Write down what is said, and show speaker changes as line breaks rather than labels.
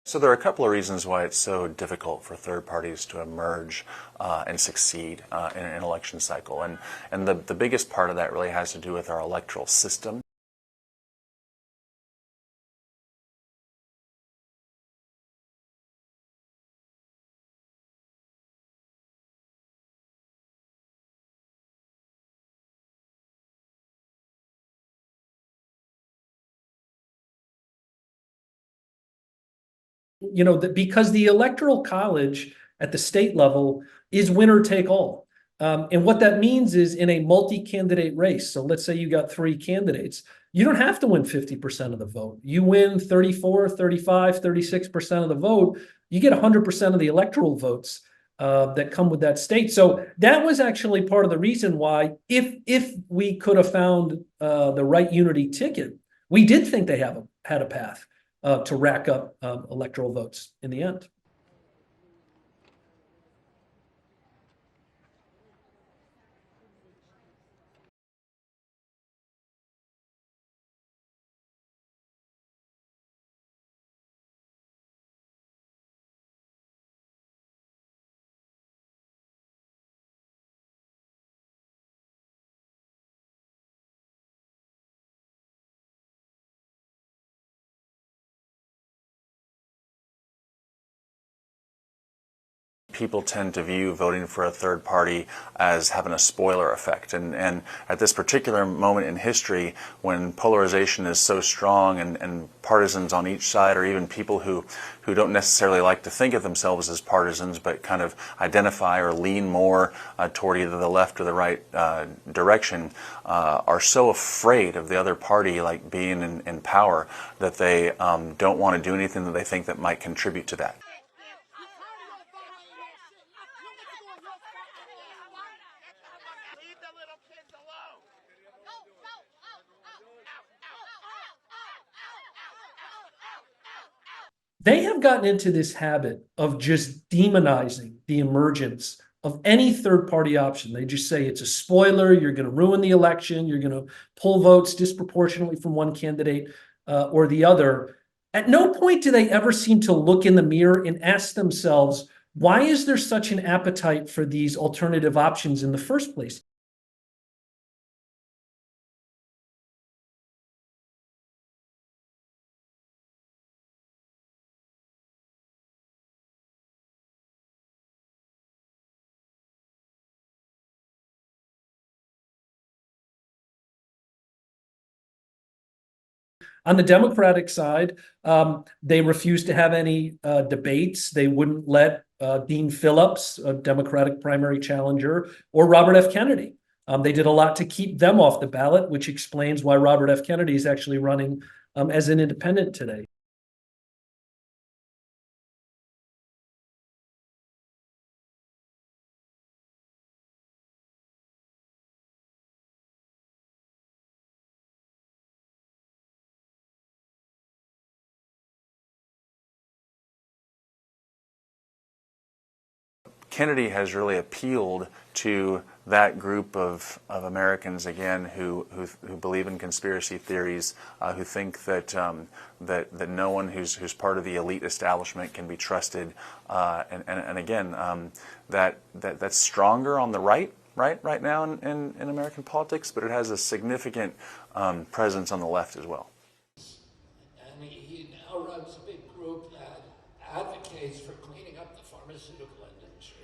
So there are a couple of reasons why it's so difficult for third parties to emerge and succeed in an election cycle. And the biggest part of that really has to do with our electoral system.
You know, because the electoral college at the state level is winner take all. And what that means is in a multi-candidate race. So let's say you got three candidates. You don't have to win 50% of the vote. You win 34, 35, 36% of the vote. You get 100% of the electoral votes that come with that state. So that was actually part of the reason why, if we could have found the right unity ticket, we did think they had a path to rack up electoral votes in the end.
People tend to view voting for a third party as having a spoiler effect. And at this particular moment in history, when polarization is so strong and partisans on each side, or even people who don't necessarily like to think of themselves as partisans, but kind of identify or lean more toward either the left or the right direction, are so afraid of the other party like being in power that they don't want to do anything that they think that might contribute to that.
They have gotten into this habit of just demonizing the emergence of any third party option. They just say it's a spoiler, you're going to ruin the election, you're going to pull votes disproportionately from one candidate or the other. At no point do they ever seem to look in the mirror and ask themselves, why is there such an appetite for these alternative options in the first place? On the Democratic side, they refused to have any debates. They wouldn't let Dean Phillips, a Democratic primary challenger, or Robert F. Kennedy. They did a lot to keep them off the ballot, which explains why Robert F. Kennedy is actually running as an independent today.
Kennedy has really appealed to that group of Americans again who believe in conspiracy theories, who think that that no one who's part of the elite establishment can be trusted, and again that's stronger on the right now in American politics, but it has a significant presence on the left as well.
And he now runs a big group that advocates for cleaning up the pharmaceutical industry.